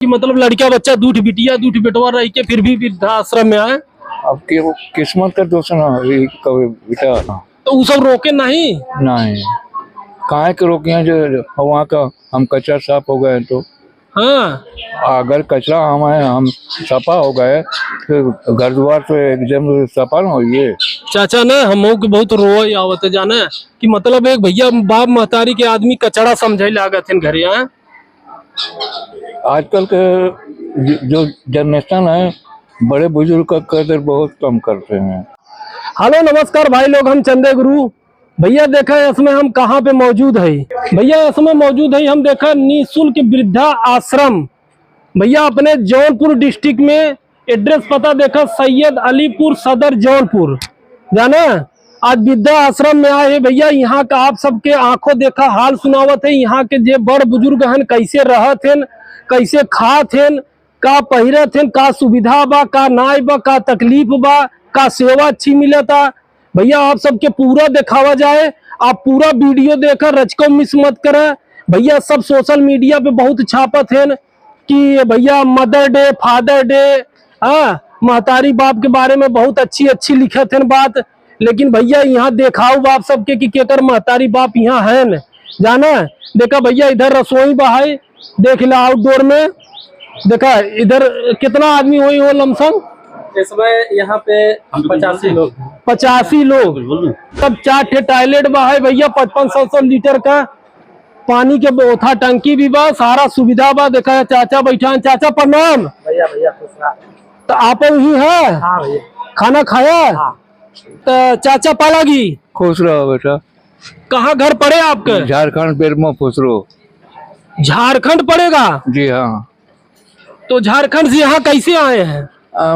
कि मतलब लड़का बच्चा दूठ बिटिया दूठ बेटवा रह के फिर भी वृद्धाश्रम में आए। अब के वो किस्मत का दोष ना ये कभी बेटा तो वो सब रोके नहीं। नहीं काहे के रोकिए जो वहाँ का हम कचरा साफ हो गए तो हाँ अगर कचरा हम सफा हो गए फिर घर द्वार तो एकदम सफा ना होइए। चाचा ना हम के बहुत रोए आवत है जाने कि मतलब एक भैया बाप महतारी के आदमी कचड़ा समझे लागत है घरे। हैं आजकल के जो जनरेशन है बड़े बुजुर्ग का कदर बहुत कम करते हैं। हेलो नमस्कार भाई लोग, हम चंदे गुरु भैया देखा है इसमें हम कहाँ पे मौजूद है। भैया इसमें मौजूद है हम देखा निःशुल्क वृद्धा आश्रम। भैया अपने जौनपुर डिस्ट्रिक्ट में एड्रेस पता देखा सैयद अलीपुर सदर जौनपुर जाना। आज वृद्धा आश्रम में आए हैं भैया। यहाँ का आप सबके आंखों देखा हाल सुनावत है। यहाँ के जे बड़ बुजुर्ग हैं कैसे रहत हैं, कैसे खात हैं, का पहिरत हैं, का सुविधा बा, का नाय बा, का तकलीफ बा, का सेवा अच्छी मिलता। भैया आप सबके पूरा दिखावा जाए, आप पूरा वीडियो देखकर रचको मिस मत करें। भैया सब सोशल मीडिया पे बहुत छापत है कि भैया मदर डे फादर डे महतारी बाप के बारे में बहुत अच्छी अच्छी लिखत है बात। लेकिन भैया यहाँ देखाओ बाप सबके कि केकर महतारी बाप यहाँ है न जाना। देखा भैया इधर रसोई बहाई देख ला, आउटडोर में देखा इधर कितना आदमी हुई हो लमसम इसमें यहाँ पे 85 लोग 85 लोग। तब 4 ठे टॉयलेट बा है भैया, 5500 लीटर का पानी के बोथा टंकी भी बा, सारा सुविधा बा। देखा है चाचा बैठा है। चाचा प्रणाम। भैया भैया खुश रहा। तो आप ही है। हाँ भैया खाना खाया। हाँ। तो चाचा पालागी खुश रहो बेटा। कहाँ घर पड़े आपके? झारखंड बेरमा खुश रहो। झारखंड पड़ेगा जी हाँ। तो झारखंड से यहाँ कैसे आए हैं?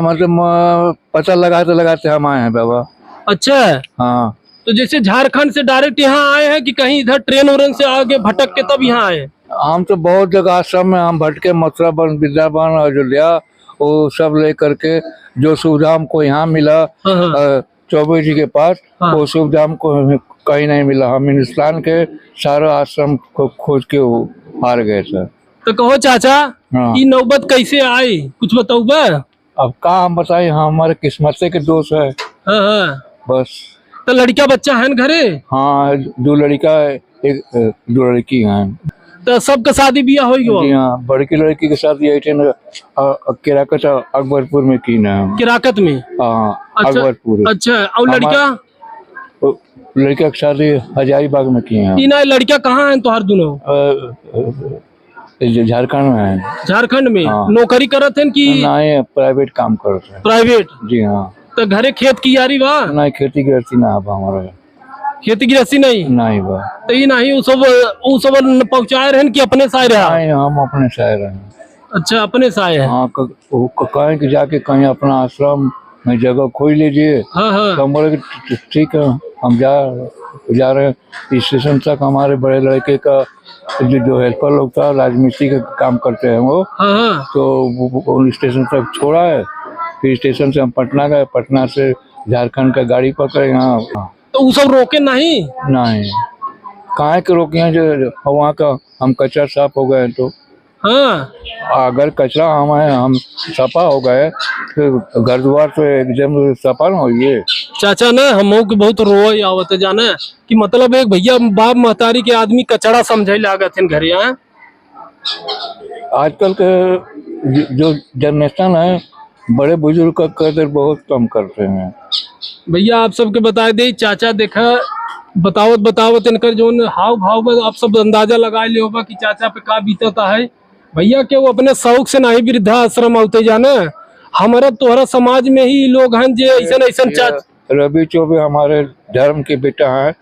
मतलब पता लगाते हम आए हैं बाबा। अच्छा हाँ तो जैसे झारखंड से डायरेक्ट यहाँ आए हैं कि कहीं इधर ट्रेन वरेन से आगे भटक के तब यहाँ आए? हम तो बहुत जगह आश्रम में हम भटके, मथुरा बन, वृंदावन, अयोध्या वो सब ले करके जो सुविधा हमको यहाँ मिला हाँ। चौबे जी के पास हाँ। वो सुविधा हमको कहीं नहीं मिला। हम हिंदुस्तान के सारा आश्रम को खोज के वो हार गए सर। तो कहो चाचा हाँ। ये नौबत कैसे आई कुछ बताओ बा? अब का हम बताए, हमारे किस्मत के दोष है हाँ। बस। तो लड़का बच्चा है न घरे? हाँ 2 लड़का है, 2 लड़की हैं। तो सबका शादी ब्याह हो जी गया? हाँ, बड़की लड़की के साथ ये किराकत अकबरपुर में की ना। किराकत में? हाँ अच्छा, अकबरपुर। अच्छा और लड़का? लड़का के शादी हजारीबाग में की है। तीन लड़का कहाँ है तुम्हार दोनों? झारखंड में है। झारखंड में? हाँ। नौकरी करत हैं कि नहीं प्राइवेट काम करते हैं। प्राइवेट? जी हाँ। तो घरे खेत की यारी बा? नहीं खेती गृहस्थी ना अब हमारे। खेती गृहस्थी नहीं? नहीं बा। तो ये नहीं वो सब पहुँचाए रहे कि अपने से आए रहे? नहीं हम अपने शायर हैं। अच्छा अपने से आए हैं। हाँ कहीं कि जाके कहीं अपना आश्रम में जगह खोज लीजिए। हाँ हाँ। तो हम बोले कि ठीक है हम जा रहे हैं स्टेशन तक। हमारे बड़े लड़के का जो हेल्पर लोग था राजमिस्त्री का काम करते हैं वो। हाँ हाँ। तो वो स्टेशन तक छोड़ा है। फिर स्टेशन से हम पटना गए, पटना से झारखंड का गाड़ी पकड़े यहाँ। तो वो सब रोके नहीं? नहीं काहे के रोकिए जो वहाँ का हम कचरा साफ हो गए तो हाँ अगर कचरा हम सफा हो गए फिर घर द्वार तो एकदम सफा ना होइए। चाचा ना हम के बहुत रोए आवत है जाने कि मतलब एक भैया बाप महतारी के आदमी कचड़ा समझे लागत है घरे। हैं आजकल के जो जनरेशन है बड़े बुजुर्ग का कदर बहुत कम करते हैं। भैया आप सबके बता दे चाचा देखा बतावत इनकर जो हाव भाव में आप सब अंदाजा लगा ले होगा कि चाचा पे का बीतता है। भैया के वो अपने शौक से नहीं वृद्धा आश्रम आते जाना। हमारा तोहरा समाज में ही लोग हैं जो ऐसा ऐसा चाचा। रवि चौबे हमारे धर्म के बेटा है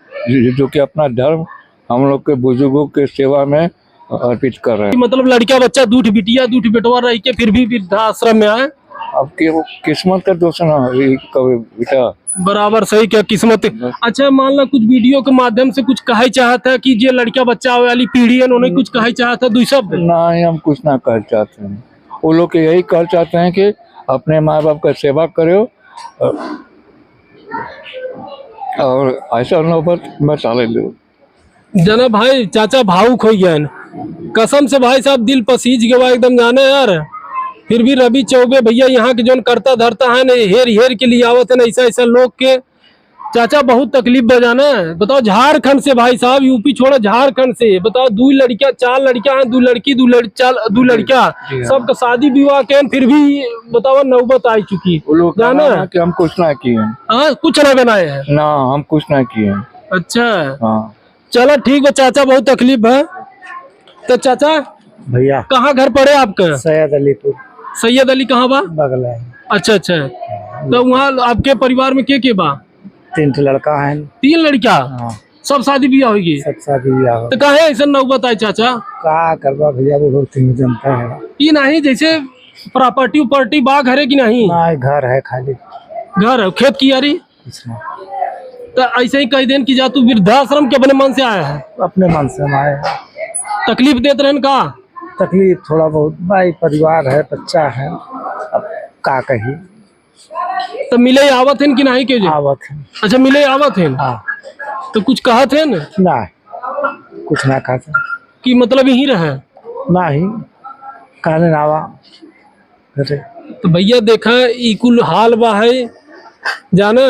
जो कि अपना धर्म हम लोग के बुजुर्गों के सेवा में अर्पित कर रहे हैं। मतलब लड़का बच्चा दूठ बिटिया दूठ बेटवा रह के फिर भी वृद्धा आश्रम में आए। अब के वो किस्मत का दोष ना ये कभी बेटा। बराबर सही क्या किस्मत। अच्छा मान लो कुछ वीडियो के माध्यम से कुछ कहे चाहता है कि जो लड़का बच्चा वाली पीढ़ी है उन्होंने कुछ कहे चाहता है 2 शब्द? नहीं हम कुछ ना कर चाहते हैं। वो लोग यही कर चाहते हैं कि अपने माँ बाप का सेवा करो और ऐसा नौबत मैं चाले लो। जना भाई चाचा भावुक हो गया कसम से भाई साहब दिल पसीज गया एकदम, जाने यार। फिर भी रवि चौबे भैया यहाँ के जो करता धरता है ना, हेर हेर के लिए आवत है ना ऐसा ऐसा लोग के। चाचा बहुत तकलीफ बजाना है, बताओ झारखंड से भाई साहब, यूपी छोड़ो झारखंड से, बताओ 2 लड़कियां 4 लड़कियां हैं, 2 लड़की 2 लड़कियां, सबका शादी विवाह के फिर भी बताओ नौबत आई चुकी। वो लोग जाना कहना कि हम कुछ ना किए हैं। हाँ कुछ ना बनाए हैं। ना हम कुछ ना किए हैं। अच्छा हाँ चलो ठीक है चाचा, बहुत तकलीफ है। तो चाचा भैया कहाँ घर पड़े आपका? सैयद अलीपुर सैयद अली कहाँ बा? बगल है। अच्छा अच्छा, तो वहाँ आपके परिवार में के बा? 3 लड़का है। 3 लड़कियां, हाँ सब शादी ब्याह होगी? सब शादी ब्याह हो। तो कहे ऐसा नौबत आई चाचा? का करवा भैया, वो बहुत जनता है ये नहीं जैसे प्रॉपर्टी उपर्टी बा घरे की नहीं? ना, घर है खाली, घर है, खेत की यारी। कुछ नहीं। तो ऐसे ही कह देन कि जा तू वृद्धाश्रम के अपने मन से आया है? अपने मन से हम आए हैं। तकलीफ देते रहन का? तकलीफ थोड़ा बहुत भाई, परिवार है, बच्चा है, अब का कही। तो मिले आवत हैं कि नहीं के? आवत है। अच्छा मिले आवत हैं, हाँ तो कुछ कहत हैं ना, कुछ ना कहते कि मतलब यही रहे? ना ही कहने ना आवा। अरे तो भैया देखा ई कुल हाल बा है, जाना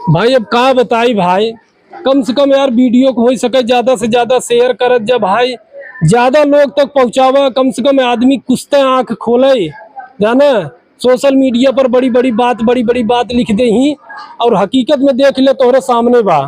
भाई। अब का बताई भाई, कम से कम यार वीडियो को हो सके ज्यादा से ज्यादा शेयर करत, जब भाई ज्यादा लोग तक पहुंचावा, कम से कम आदमी कुछ तो आंख खोले, जाना। सोशल मीडिया पर बड़ी बड़ी बात लिख दे ही, और हकीकत में देख ले तोहरे सामने बा।